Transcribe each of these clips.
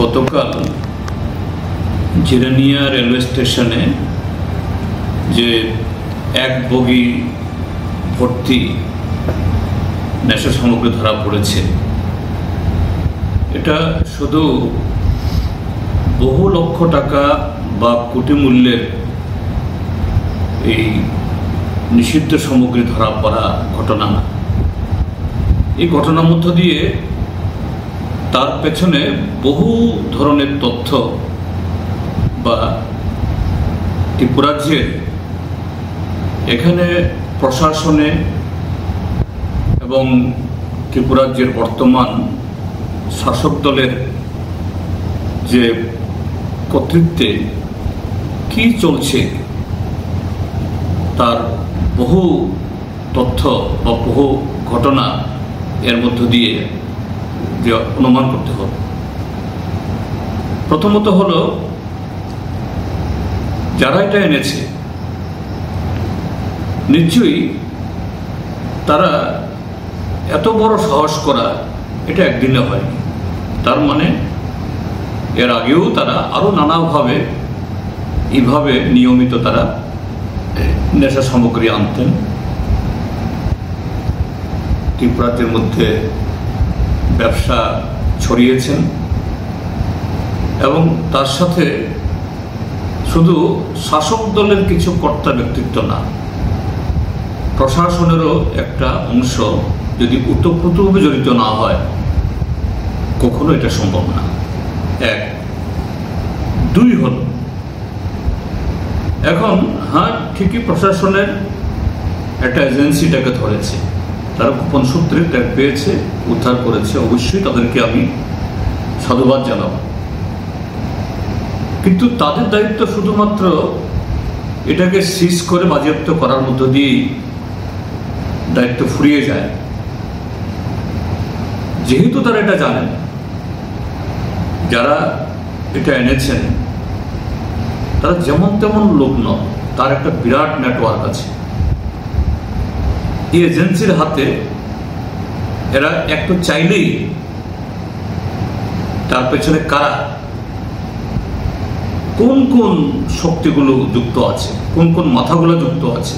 গতকাল জিরানিয়া রেলওয়ে স্টেশনে যে এক বগি ভর্তি নেশা সামগ্রী ধরা পড়েছে, এটা শুধু বহু লক্ষ টাকা বা কোটি মূল্যের এই নিষিদ্ধ সামগ্রী ধরা পড়া ঘটনা না। এই ঘটনার মধ্য দিয়ে তার পেছনে বহু ধরনের তথ্য বা ত্রিপুরাজ্যের এখানে প্রশাসনে এবং ত্রিপুরাজ্যের বর্তমান শাসক দলের যে কর্তৃত্বে কি চলছে তার বহু তথ্য বা বহু ঘটনা এর মধ্য দিয়ে যে অনুমান করতে হবে। প্রথমত হলো, যারা এটা এনেছে নিশ্চয়ই তারা এত বড় সাহস করা এটা একদিনে হয়নি। তার মানে এর আগেও তারা আরো নানাভাবে এইভাবে নিয়মিত তারা নেশা সামগ্রী আনতেন, ত্রিপুরাদের মধ্যে ব্যবসা ছড়িয়েছেন এবং তার সাথে শুধু শাসক দলের কিছু কর্তা ব্যক্তিত্ব না, প্রশাসনেরও একটা অংশ যদি ওতপ্রোতভাবে জড়িত না হয় কখনো এটা সম্ভব না। এক। দুই হল, এখন হ্যাঁ ঠিকই প্রশাসনের একটা এজেন্সিটাকে ধরেছে, তারা গোপন সূত্রে ট্যাগ পেয়েছে, উদ্ধার করেছে, অবশ্যই তাদেরকে আমি সাধুবাদ জানাব। কিন্তু তাদের দায়িত্ব শুধুমাত্র এটাকে সিজ করে বাজেয়াপ্ত করার মধ্য দিয়েই দায়িত্ব ফুরিয়ে যায়। যেহেতু তারা এটা জানেন, যারা এটা এনেছেন তারা যেমন তেমন লোক নয়, তার একটা বিরাট নেটওয়ার্ক আছে। এই এজেন্সির হাতে এরা একটু চাইলেই তার পেছনে কারা, কোন কোন শক্তিগুলো যুক্ত আছে, কোন কোন মাথাগুলো যুক্ত আছে,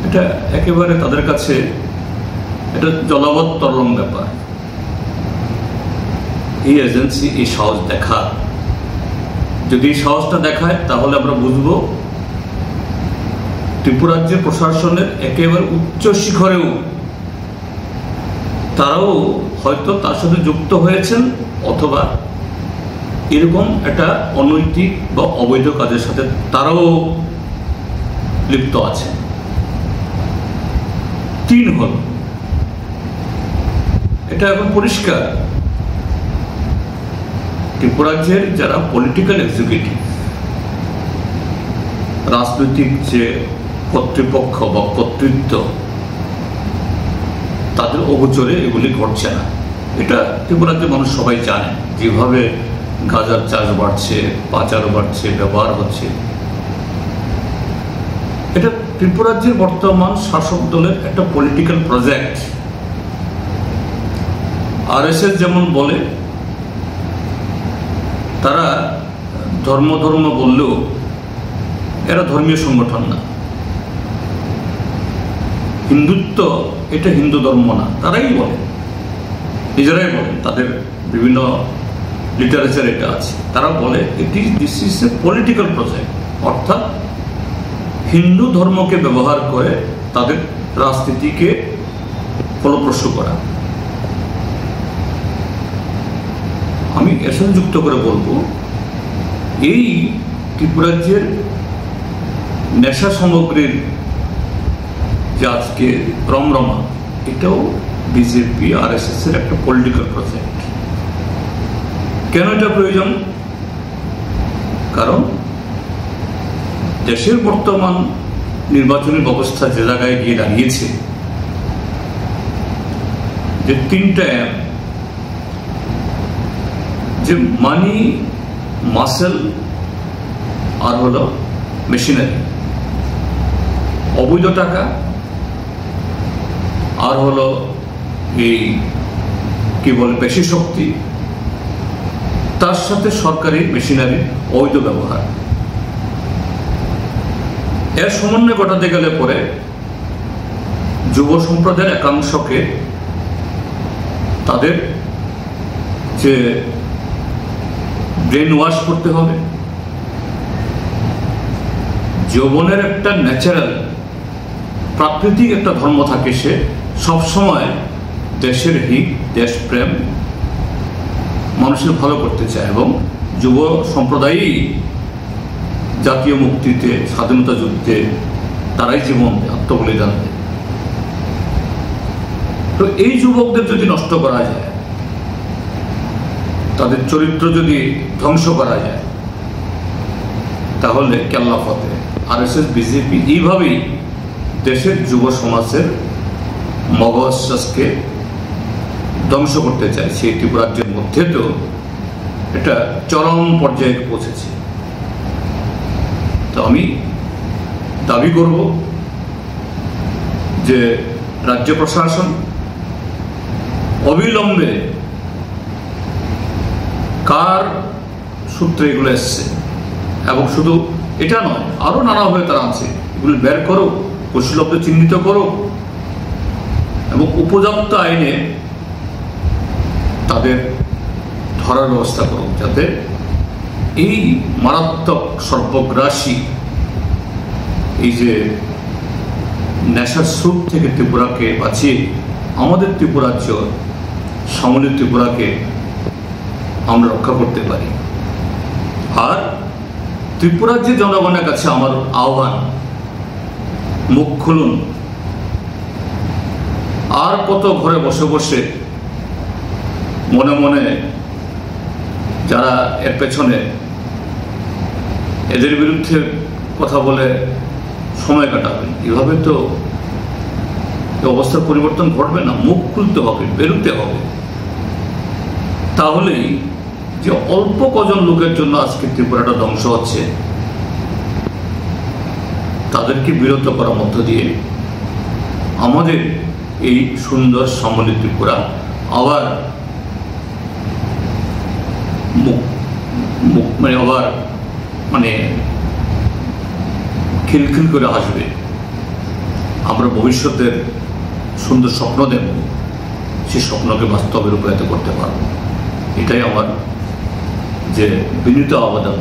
এটা একেবারে তাদের কাছে এটা জলাবদ্ধতরম ব্যাপার। এই এজেন্সি এই সাহস দেখা, যদি এই সাহসটা দেখায় তাহলে আমরা বুঝবো ত্রিপুরাজ্যের প্রশাসনের একেবারে উচ্চ শিখরেও তারাও হয়তো তার সাথে যুক্ত হয়েছেন অথবা এরকম একটা অনৈতিক বা অবৈধ কাজের সাথে তারাও লিপ্ত আছে। তিন হল, এটা এখন পরিষ্কার ত্রিপুরাজ্যের যারা পলিটিক্যাল এক্সিকিউটিভ, রাজনৈতিক যে কর্তৃপক্ষ বা কর্তৃত্ব, তাদের অগোচরে এগুলি ঘটছে না। এটা ত্রিপুরাজ্যের মানুষ সবাই জানে, যেভাবে গাঁজার চাষ বাড়ছে, পাচার বাড়ছে, ব্যবহার হচ্ছে, এটা ত্রিপুরাজ্যের বর্তমান শাসক দলের একটা পলিটিক্যাল প্রজেক্ট। আরএসএস যেমন বলে, তারা ধর্ম ধর্ম বললেও এরা ধর্মীয় সংগঠন না। হিন্দুত্ব এটা হিন্দু ধর্ম না, তারাই বলে, নিজেরাই বলে, তাদের বিভিন্ন লিটারেচার এটা আছে। তারা বলে this is a political project, অর্থাৎ হিন্দু ধর্মকে ব্যবহার করে তাদের রাজনীতিকে ফলপ্রসূ করা। আমি এর সাথে যুক্ত করে বলবো, এই ত্রিপুরাজ্যের নেশা সামগ্রীর যে আজকে রমরমা, এটাও বিজেপি আরএসএস এর একটা পলিটিক্যাল প্রজেক্ট। কেন এটা প্রয়োজন? কারণ দেশের বর্তমান নির্বাচনী ব্যবস্থা যে জায়গায় গিয়ে দাঁড়িয়েছে, যে তিনটা যে মানি, মাসেল আর হলো মেশিনারি, অবৈধ টাকা আর হলো এই কি বলে পেশি শক্তি, তার সাথে সরকারি মেশিনারি অবৈধ ব্যবহার, এর সমন্বয় ঘটাতে গেলে পরে যুব সম্প্রদায়ের একাংশকে তাদের যে ব্রেন ওয়াশ করতে হবে। যৌবনের একটা ন্যাচারাল প্রাকৃতিক একটা ধর্ম থাকে, সে সবসময় দেশের হিত, দেশপ্রেম, মানুষের ভালো করতে চায়, এবং যুব সম্প্রদায়ই জাতীয় মুক্তিতে, স্বাধীনতা যুদ্ধে তারাই জীবন আত্মবলিদান দেয়। তো এই যুবকদের যদি নষ্ট করা যায়, তাদের চরিত্র যদি ধ্বংস করা যায়, তাহলে কেল্লা ফতে আরএসএস, বিজেপি এইভাবেই দেশের যুব সমাজের মগজকে ধ্বংস করতে চাইছে। এই ত্রিপুরা রাজ্যের মধ্যে তো এটা চরম পর্যায়ে পৌঁছেছে। তো আমি দাবি করব যে রাজ্য প্রশাসন অবিলম্বে কার সূত্রে এগুলো এসছে, এবং শুধু এটা নয়, আরো নানাভাবে তারা আছে, এগুলো বের করো, কুশলব্ধ চিহ্নিত করো, এবং উপযুক্ত আইনে তাদের ধরার ব্যবস্থা করো, যাতে এই মারাত্মক সর্বগ্রাসী এই যে নেশার স্রোত থেকে ত্রিপুরাকে বাঁচিয়ে আমাদের ত্রিপুরাজ্য সামনের ত্রিপুরাকে আমরা রক্ষা করতে পারি। আর ত্রিপুরাজ্যের জনগণের কাছে আমার আহ্বান, মুখ খুলুন। আর কত ঘরে বসে বসে মনে মনে যারা এর পেছনে, এদের বিরুদ্ধে কথা বলে সময় কাটাবেন? এভাবে তো অবস্থার পরিবর্তন ঘটবে না। মুখ খুলতে হবে, বেরোতে হবে। তাহলেই যে অল্প কজন লোকের জন্য আজকে ত্রিপুরাটা ধ্বংস হচ্ছে, তাদেরকে বিরত করার মধ্য দিয়ে আমাদের এই সুন্দর সমৃদ্ধ ত্রিপুরা আবার মানে খিলখিল করে আসবে। আমরা ভবিষ্যতের সুন্দর স্বপ্ন দেব, সেই স্বপ্নকে বাস্তবে রূপায়িত করতে পারব। এটাই আমার যে বিনীত আবেদন।